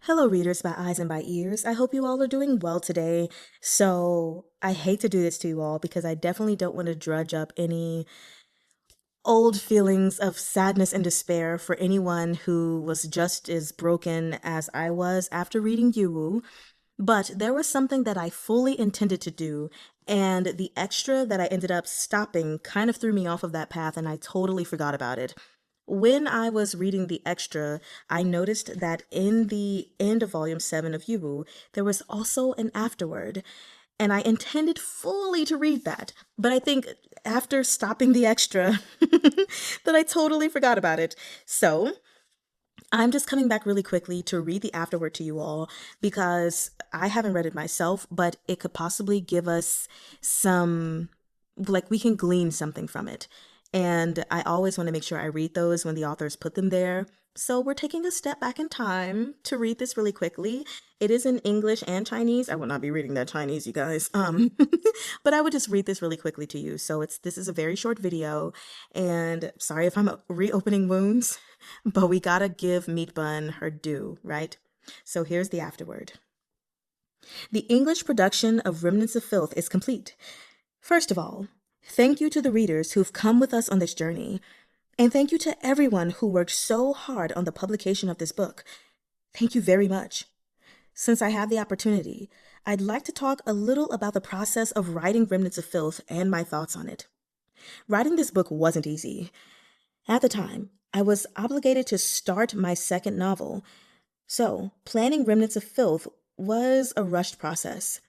Hello, readers by eyes and by ears. I hope you all are doing well today. So, I hate to do this to you all because I definitely don't want to drudge up any old feelings of sadness and despair for anyone who was just as broken as I was after reading Yuwu. But there was something that I fully intended to do, and the extra that I ended up stopping kind of threw me off of that path, and I totally forgot about it. When I was reading the extra, I noticed that in the end of Volume 7 of Yubu, there was also an afterword, and I intended fully to read that. But I think after stopping the extra, that I totally forgot about it. So, I'm just coming back really quickly to read the afterword to you all because I haven't read it myself, but it could possibly give us some, like, we can glean something from it. And I always want to make sure I read those when the authors put them there. So we're taking a step back in time to read this really quickly. It is in English and Chinese. I will not be reading that Chinese, you guys. But I would just read this really quickly to you. So this is a very short video, and sorry if I'm reopening wounds, but we gotta give Meatbun her due, right? So here's the afterword. The English production of Remnants of Filth is complete. First of all, thank you to the readers who've come with us on this journey. And thank you to everyone who worked so hard on the publication of this book. Thank you very much. Since I have the opportunity, I'd like to talk a little about the process of writing Remnants of Filth and my thoughts on it. Writing this book wasn't easy. At the time, I was obligated to start my second novel, so planning Remnants of Filth was a rushed process.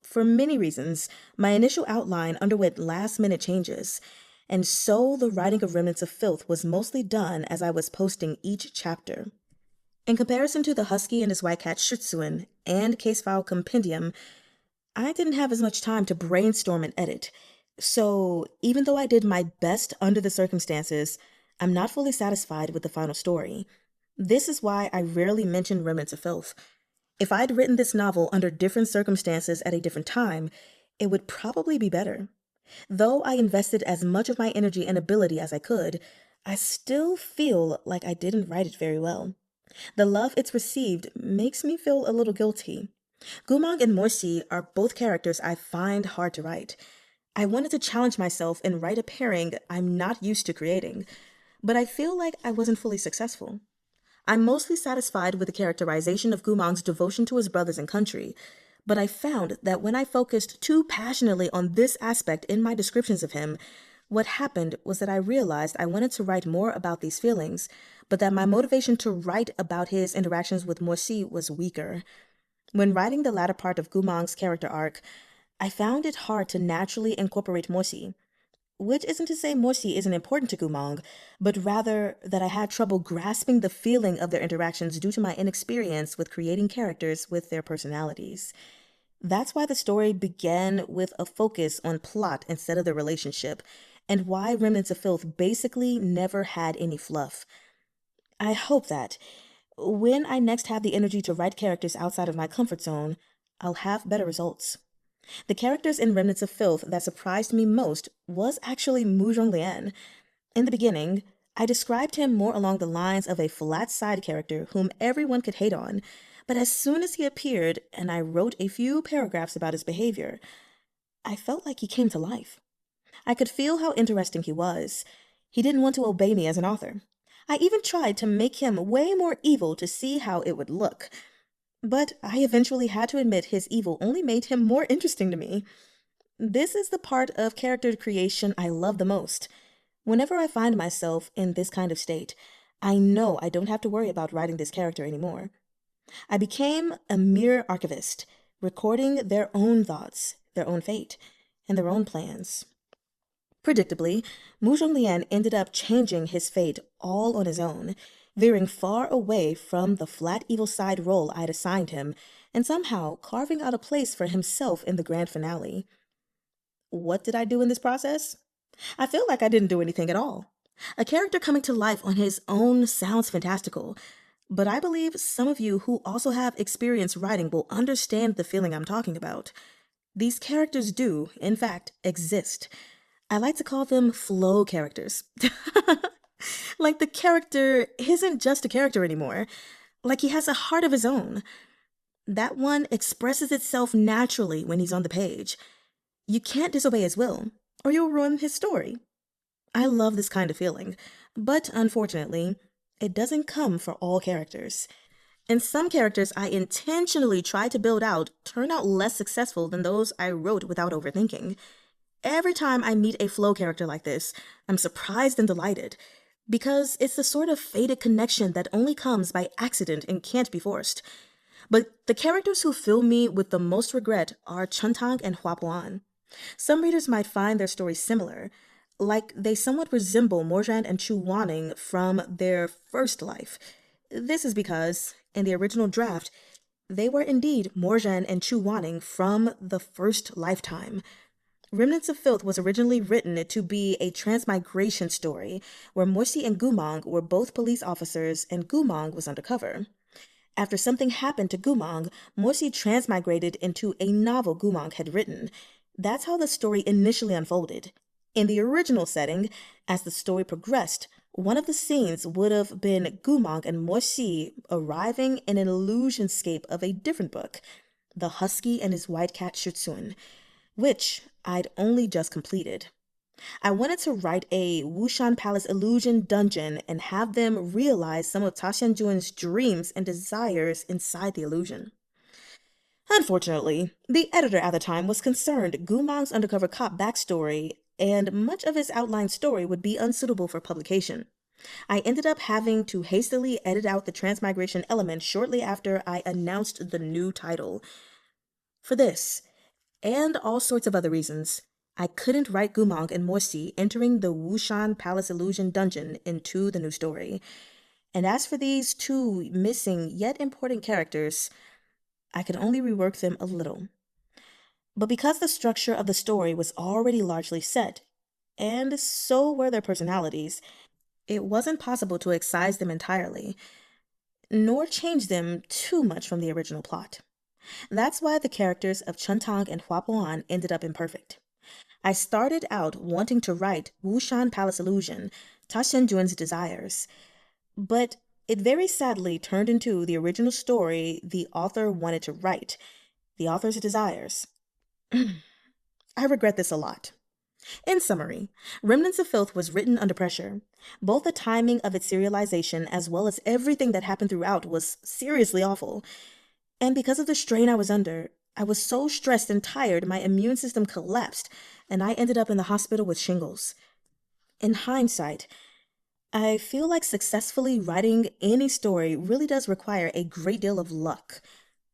For many reasons, my initial outline underwent last-minute changes, and so the writing of Remnants of Filth was mostly done as I was posting each chapter. In comparison to the Husky and his White Cat Shitsuin and Case File Compendium, I didn't have as much time to brainstorm and edit, so even though I did my best under the circumstances, I'm not fully satisfied with the final story. This is why I rarely mention Remnants of Filth. If I'd written this novel under different circumstances at a different time, it would probably be better. Though I invested as much of my energy and ability as I could, I still feel like I didn't write it very well. The love it's received makes me feel a little guilty. Gumong and Morsi are both characters I find hard to write. I wanted to challenge myself and write a pairing I'm not used to creating, but I feel like I wasn't fully successful. I'm mostly satisfied with the characterization of Gumong's devotion to his brothers and country, but I found that when I focused too passionately on this aspect in my descriptions of him, what happened was that I realized I wanted to write more about these feelings, but that my motivation to write about his interactions with Morsi was weaker. When writing the latter part of Gumong's character arc, I found it hard to naturally incorporate Morsi. Which isn't to say Morsi isn't important to Gumong, but rather that I had trouble grasping the feeling of their interactions due to my inexperience with creating characters with their personalities. That's why the story began with a focus on plot instead of the relationship, and why Remnants of Filth basically never had any fluff. I hope that, when I next have the energy to write characters outside of my comfort zone, I'll have better results. The characters in Remnants of Filth that surprised me most was actually Mu Zhonglian. In the beginning, I described him more along the lines of a flat side character whom everyone could hate on, but as soon as he appeared and I wrote a few paragraphs about his behavior, I felt like he came to life. I could feel how interesting he was. He didn't want to obey me as an author. I even tried to make him way more evil to see how it would look. But I eventually had to admit his evil only made him more interesting to me. This is the part of character creation I love the most. Whenever I find myself in this kind of state, I know I don't have to worry about writing this character anymore. I became a mere archivist, recording their own thoughts, their own fate, and their own plans. Predictably, Mu Zhonglian ended up changing his fate all on his own, veering far away from the flat evil side role I'd assigned him, and somehow carving out a place for himself in the grand finale. What did I do in this process? I feel like I didn't do anything at all. A character coming to life on his own sounds fantastical, but I believe some of you who also have experience writing will understand the feeling I'm talking about. These characters do, in fact, exist. I like to call them flow characters. Like the character isn't just a character anymore. Like he has a heart of his own. That one expresses itself naturally when he's on the page. You can't disobey his will, or you'll ruin his story. I love this kind of feeling, but unfortunately, it doesn't come for all characters. And some characters I intentionally tried to build out turn out less successful than those I wrote without overthinking. Every time I meet a flow character like this, I'm surprised and delighted, because it's the sort of fated connection that only comes by accident and can't be forced. But the characters who fill me with the most regret are Chuntang and Huapuan. Some readers might find their stories similar, like they somewhat resemble Morjan and Chu Wanning from their first life. This is because, in the original draft, they were indeed Morjan and Chu Wanning from the first lifetime. Remnants of Filth was originally written to be a transmigration story where Morsi and Gumong were both police officers and Gumong was undercover. After something happened to Gumong, Morsi transmigrated into a novel Gumong had written. That's how the story initially unfolded. In the original setting, as the story progressed, one of the scenes would have been Gumong and Morsi arriving in an illusionscape of a different book, The Husky and His White Cat Shutsun, which I'd only just completed. I wanted to write a Wushan Palace illusion dungeon and have them realize some of Ta Xianjun's dreams and desires inside the illusion. Unfortunately, the editor at the time was concerned Gumong's undercover cop backstory and much of his outlined story would be unsuitable for publication. I ended up having to hastily edit out the transmigration element shortly after I announced the new title. For this, and all sorts of other reasons, I couldn't write Gumong and Morsi entering the Wushan Palace Illusion dungeon into the new story. And as for these two missing yet important characters, I could only rework them a little. But because the structure of the story was already largely set, and so were their personalities, it wasn't possible to excise them entirely, nor change them too much from the original plot. That's why the characters of Chuntang and Huapuan ended up imperfect. I started out wanting to write Wushan Palace Illusion, Ta Xianjun's desires, but it very sadly turned into the original story the author wanted to write, the author's desires. I regret this a lot. In summary, Remnants of Filth was written under pressure. Both the timing of its serialization as well as everything that happened throughout was seriously awful. And because of the strain I was under, I was so stressed and tired my immune system collapsed, and I ended up in the hospital with shingles. In hindsight, I feel like successfully writing any story really does require a great deal of luck.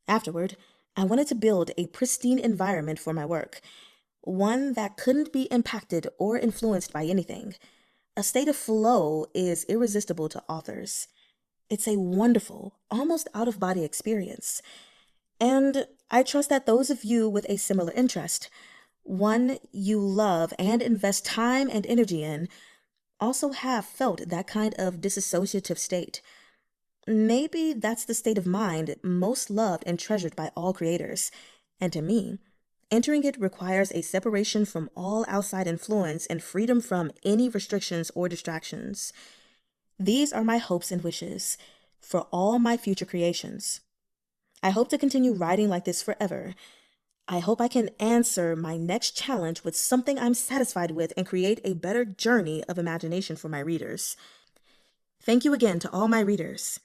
Afterward, I wanted to build a pristine environment for my work, one that couldn't be impacted or influenced by anything. A state of flow is irresistible to authors. It's a wonderful, almost out-of-body experience. And I trust that those of you with a similar interest, one you love and invest time and energy in, also have felt that kind of dissociative state. Maybe that's the state of mind most loved and treasured by all creators. And to me, entering it requires a separation from all outside influence and freedom from any restrictions or distractions. These are my hopes and wishes for all my future creations. I hope to continue writing like this forever. I hope I can answer my next challenge with something I'm satisfied with and create a better journey of imagination for my readers. Thank you again to all my readers.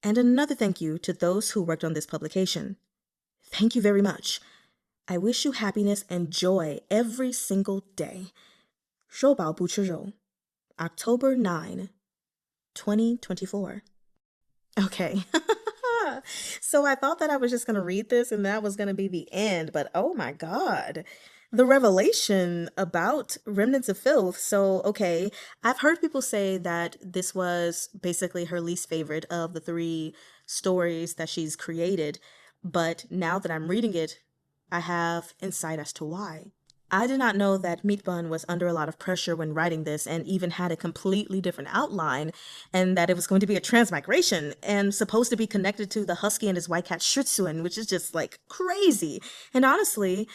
And another thank you to those who worked on this publication. Thank you very much. I wish you happiness and joy every single day. 收饱不吃肉. October 9, 2024. Okay. So I thought that I was just going to read this and that was going to be the end, but oh my God. The revelation about Remnants of Filth. So, okay, I've heard people say that this was basically her least favorite of the three stories that she's created, but now that I'm reading it, I have insight as to why. I did not know that Meatbun was under a lot of pressure when writing this and even had a completely different outline, and that it was going to be a transmigration and supposed to be connected to the husky and his white cat Shutsuin, which is just like crazy. And honestly,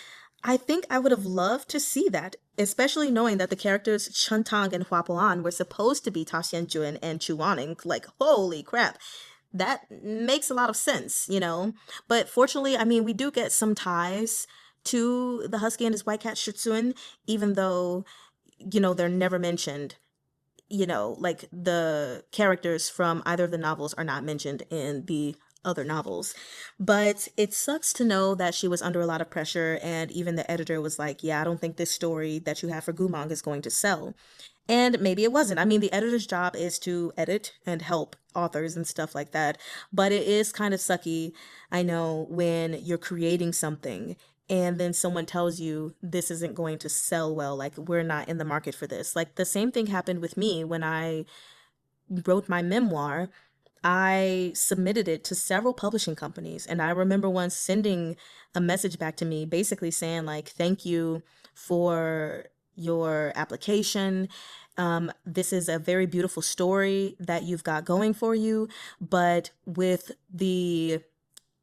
I think I would have loved to see that, especially knowing that the characters Chuntang and Huapuan were supposed to be Ta Xianjun and Chu Wanning. Like, holy crap. that makes a lot of sense, you know? But fortunately, I mean, we do get some ties to the husky and his white cat Shih even though, they're never mentioned. Like the characters from either of the novels are not mentioned in the other novels. But it sucks to know that she was under a lot of pressure, and even the editor was like, yeah, I don't think this story that you have for Gumong is going to sell. And maybe it wasn't. I mean, the editor's job is to edit and help authors and stuff like that. But it is kind of sucky, I know, when you're creating something and then someone tells you this isn't going to sell well, like we're not in the market for this. Like the same thing happened with me when I wrote my memoir. I submitted it to several publishing companies, and I remember once sending a message back to me basically saying like, thank you for your application. This is a very beautiful story that you've got going for you, but with the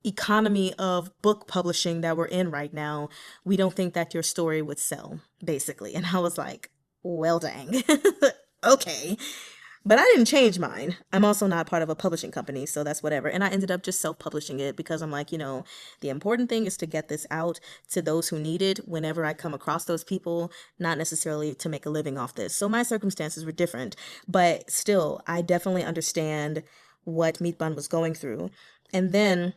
economy of book publishing that we're in right now, we don't think that your story would sell, basically. And I was like, well, dang. Okay. But I didn't change mine. I'm also not part of a publishing company, so that's whatever. And I ended up just self-publishing it because I'm like, the important thing is to get this out to those who need it whenever I come across those people, not necessarily to make a living off this. So my circumstances were different, but still, I definitely understand what Meatbun was going through. And then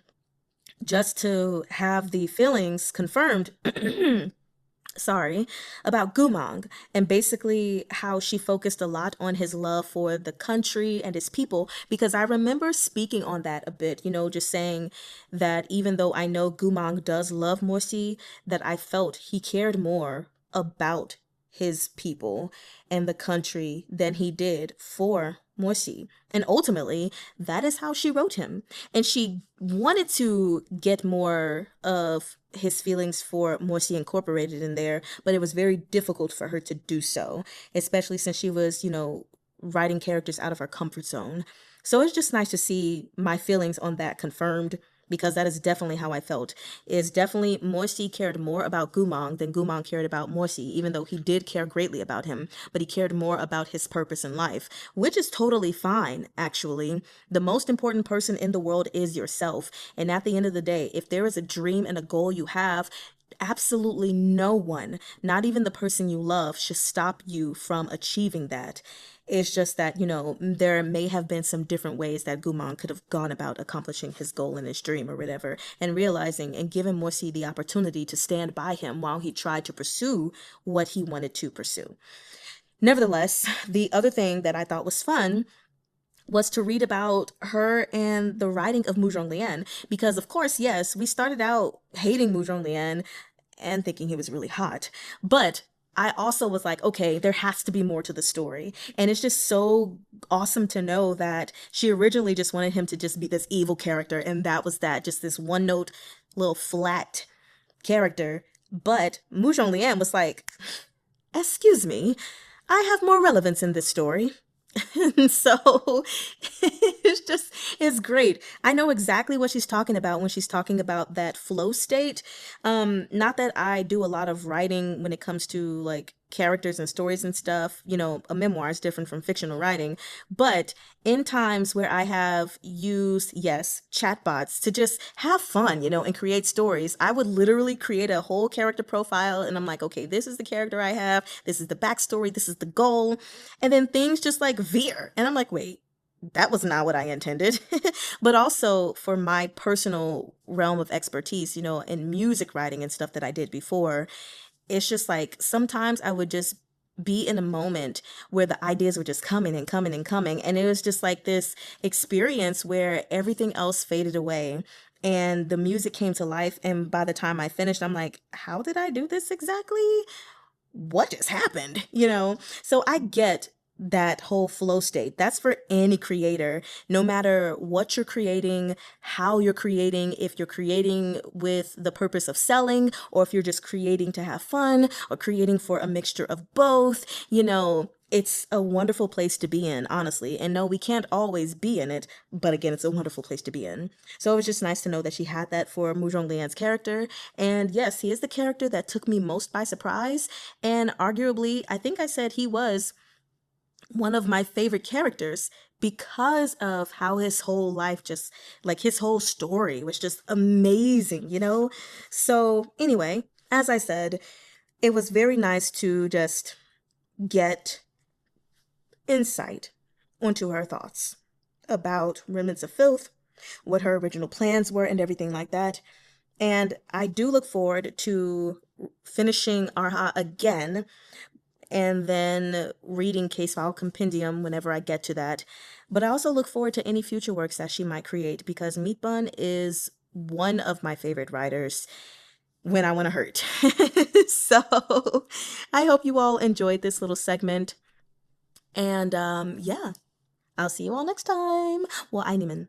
just to have the feelings confirmed, sorry, about Gumong and basically how she focused a lot on his love for the country and his people. Because I remember speaking on that a bit, just saying that even though I know Gumong does love Morsi, that I felt he cared more about his people and the country than he did for Morsi. And ultimately, that is how she wrote him. And she wanted to get more of his feelings for Morsi incorporated in there, but it was very difficult for her to do so, especially since she was, writing characters out of her comfort zone. So it's just nice to see my feelings on that confirmed, because that is definitely how I felt. Is definitely Morsi cared more about Gumong than Gumong cared about Morsi, even though he did care greatly about him, but he cared more about his purpose in life, which is totally fine, actually. The most important person in the world is yourself. And at the end of the day, if there is a dream and a goal you have, absolutely no one, not even the person you love, should stop you from achieving that. It's just that, there may have been some different ways that Gumon could have gone about accomplishing his goal and his dream or whatever, and realizing and giving Morsi the opportunity to stand by him while he tried to pursue what he wanted to pursue. Nevertheless, the other thing that I thought was fun was to read about her and the writing of Mu Zhonglian, because of course, yes, we started out hating Mu Zhonglian and thinking he was really hot, but I also was like, okay, there has to be more to the story. And it's just so awesome to know that she originally just wanted him to just be this evil character, and that was that, just this one note, little flat character. But Mu Zhonglian was like, excuse me, I have more relevance in this story. And so it's great. I know exactly what she's talking about when she's talking about that flow state. Not that I do a lot of writing when it comes to like characters and stories and stuff. A memoir is different from fictional writing, but in times where I have used, yes, chatbots to just have fun, and create stories, I would literally create a whole character profile, and I'm like, okay, this is the character I have, this is the backstory, this is the goal, and then things just like veer, and I'm like, wait, that was not what I intended. But also for my personal realm of expertise, in music writing and stuff that I did before, it's just like sometimes I would just be in a moment where the ideas were just coming and coming and coming. And it was just like this experience where everything else faded away and the music came to life. And by the time I finished, I'm like, how did I do this exactly? What just happened? So I get that whole flow state. That's for any creator, no matter what you're creating, how you're creating, if you're creating with the purpose of selling, or if you're just creating to have fun, or creating for a mixture of both. It's a wonderful place to be in, honestly. And no, we can't always be in it, but again, it's a wonderful place to be in. So it was just nice to know that she had that for Mu Zhonglian's character. And yes, he is the character that took me most by surprise. And arguably, I think I said he was one of my favorite characters because of how his whole life just, like, his whole story was just amazing, you know? So, anyway, as I said, it was very nice to just get insight onto her thoughts about Remnants of Filth, what her original plans were, and everything like that. And I do look forward to finishing Arha again and then reading Case File Compendium whenever I get to that. But I also look forward to any future works that she might create because Meatbun is one of my favorite writers when I want to hurt. So I hope you all enjoyed this little segment. And yeah, I'll see you all next time. Well, Einiman.